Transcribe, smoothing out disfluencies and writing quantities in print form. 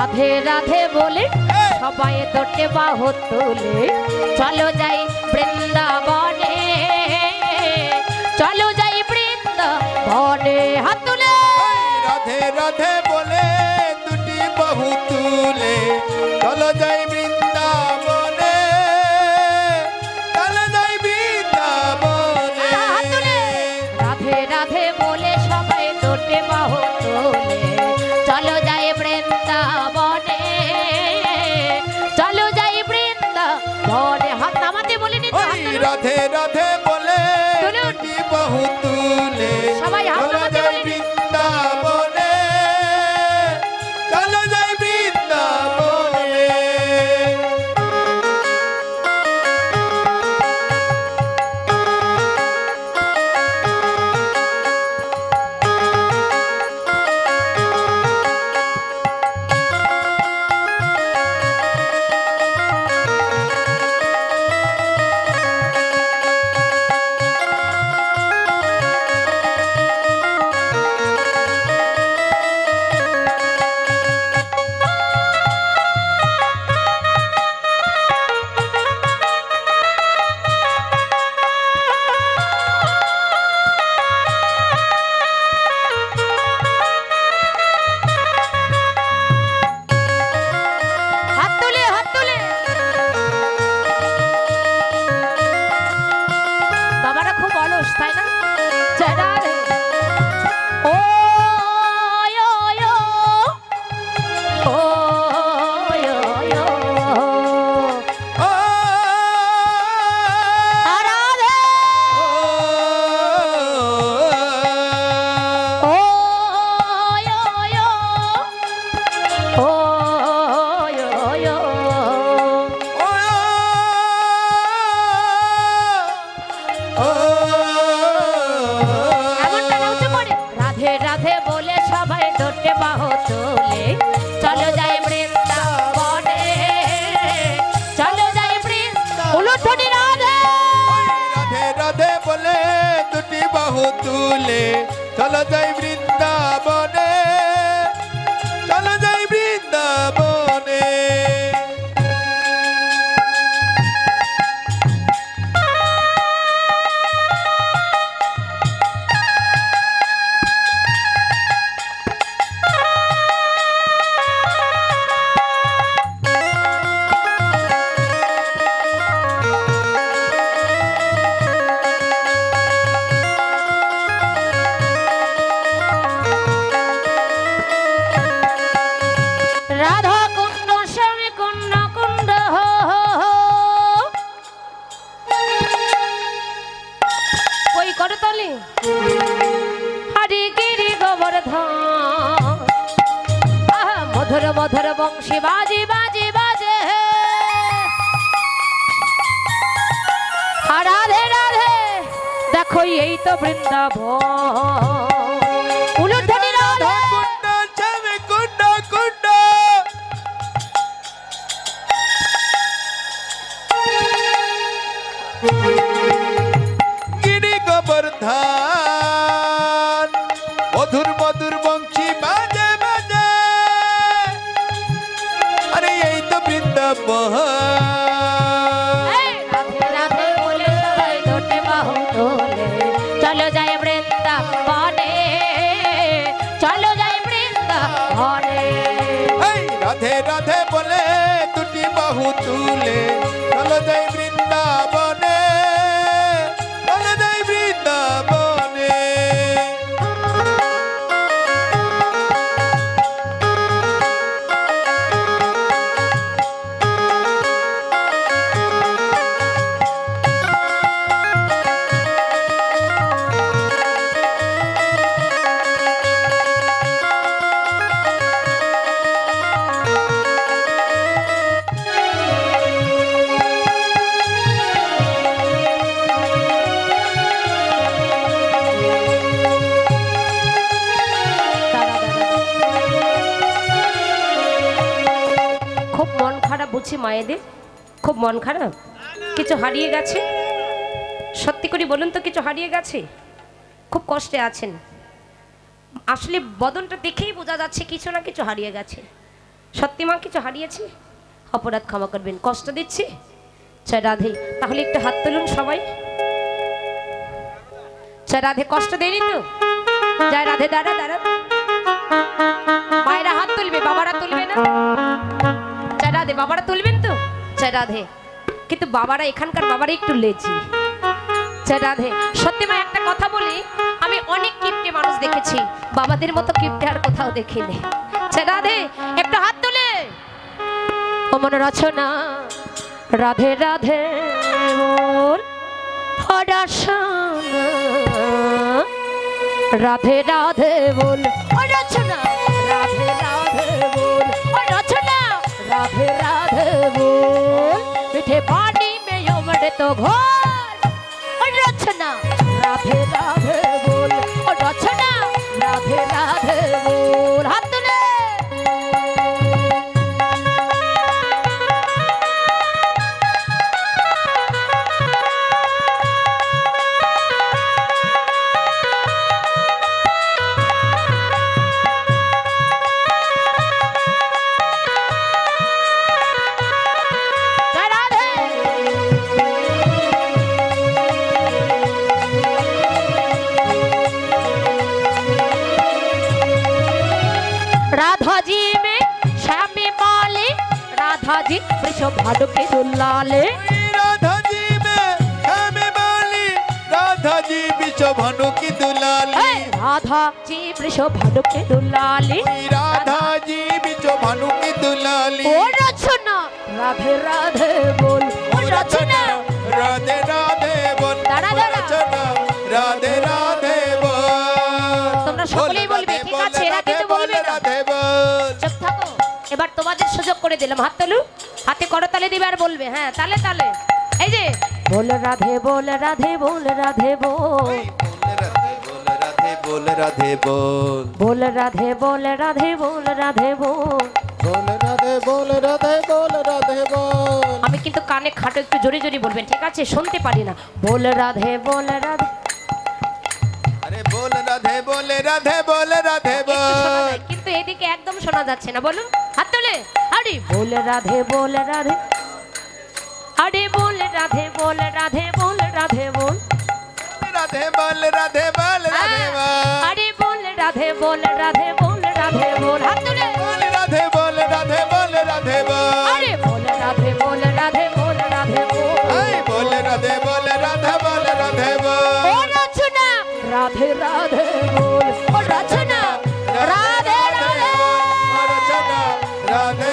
রাধে রাধে বলে সবাই তোটে বাহু তুলে চলো যাই বৃন্দাবনে, চলো যাই বৃন্দাবনে। হাত তুলে রাধে রাধে বলে দুটি বাহু তুলে চলো যাই বৃন্দাবনে, চলো যাই বৃন্দাবনে। রাধে রাধে বলে সবাই তোটে বাহু তুলে চলো যাই বৃন্দাবনে, চলো যাই বৃন্দাবনে। হাত নামাতে বলে নিতে। রাধে রাধে বলে দুটি বাহু তুলে সবাই হাত চলো নামাতে যাই বলে নিতে। বৃন্দাবনে, চলো যাই বৃন্দাবনে। তুলে চলো যাই বৃন্দাবনে, চলো যাই বৃন্দাবনে। मधुर मधुर बंशी बाजे बाजे बाजे राधे राधे देखो यही तो वृंदावन उलूध्वनि राधे कुंड कुंड गिरी गोवर्धन मधुर मधुर बंशी बाजे बाजे अरे यही तो वृंदावन। राधे राधे बोले सबाई लोटे बाहु तोले चलो जाए वृंदावने, चलो जाए वृंदावने। राधे राधे बोले दुटी बाहु तुले चलो जाए वृंदावने, चलो जाए वृंदावने। বুঝছি মায়েদের খুব মন খারাপ, কিছু হারিয়ে গেছে। সত্যি করে বলুন তো, কিছু হারিয়ে গেছে, খুব কষ্টে আছেন। আসলে বদনটা দেখেই বোঝা যাচ্ছে কিছু না কিছু হারিয়ে গেছে। সত্যি মা কিছু হারিয়েছি, অপরাধ ক্ষমা করবেন, কষ্ট দিচ্ছি। জয় রাধে। তাহলে একটু হাত তুলুন সবাই। জয় রাধে। কষ্ট দেয়নি তো? জয় রাধে। দাঁড়া দাঁড়া, মায়েরা হাত তুলবে, বাবারা তুলবে না। জয় রাধে। বাবারা তুলবেন তো? জয় রাধে। কিন্তু বাবারা, এখানকার বাবারা একটু লেজি। জয় রাধে। সত্যি মা একটা কথা বলি, আমি অনেক কিপ্টে মানুষ দেখেছি, বাবাদের মতো কিপ্টে আর কোথাও দেখিনি। জয় রাধে। একটু হাত তুলে ও মনে রচনা রাধে রাধে বল, রাধে রাধে বল ও রচনা, রাধে রাধে বল ও রচনা, রাধে রাধে বল। মিঠে पानी में उमड़े तो घोल ও রচনা, রাধে রাধে বল ও রচনা, রাধে রাধে বল। হাত তুলে राधाजी वृषभ भाडु के दुलाले, राधाजी में श्यामे बाली, राधाजी वृषभ भानु की दुलाली, राधाजी वृषभ भाडु के दुलाले, राधाजी वृषभ भानु की दुलाली। ओ रचना राधे राधे बोल, ओ रचना राधे राधे बोल, रचना राधे राधे बोल। তোমরা সকলেই বলবে, ঠিক আছে? এরা কিন্তু বলবে না। চুপ থাকো, এবার তোমাদের সুযোগ করে দিলাম। হাত তুলো, হাতে করতালি দিবে আর বলবে। হ্যাঁ, তালে তালে। এই যে बोल राधे बोल राधे बोल राधे बोल, बोल राधे बोल राधे बोल, बोल राधे बोल राधे बोल राधे बोल, बोल राधे बोल राधे बोल राधे बोल। আমি কিন্তু কানে খাটো, একটু জোরে জোরে বলবেন, ঠিক আছে? শুনতে পারি না। बोल राधे बोल राधे, अरे बोल राधे बोल राधे बोल राधे बोल। কিন্তু এদিকে একদম শোনা যাচ্ছে না। বলুন হাত তুলে। আরে बोल राधे बोल राधे, अरे बोल राधे बोल राधे बोल राधे बोल, राधे बोल राधे बोल राधे बोल, अरे बोल राधे बोल राधे बोल राधे बोल। हाथ तुले। बोल राधे बोल राधे बोल राधे बोल, अरे बोल राधे बोल राधे बोल राधे बोल, बोल राधे बोल राधे बोल राधे बोल। ओ रचना राधे राधे बोल, ओ रचना राधे राधे, रचना राधे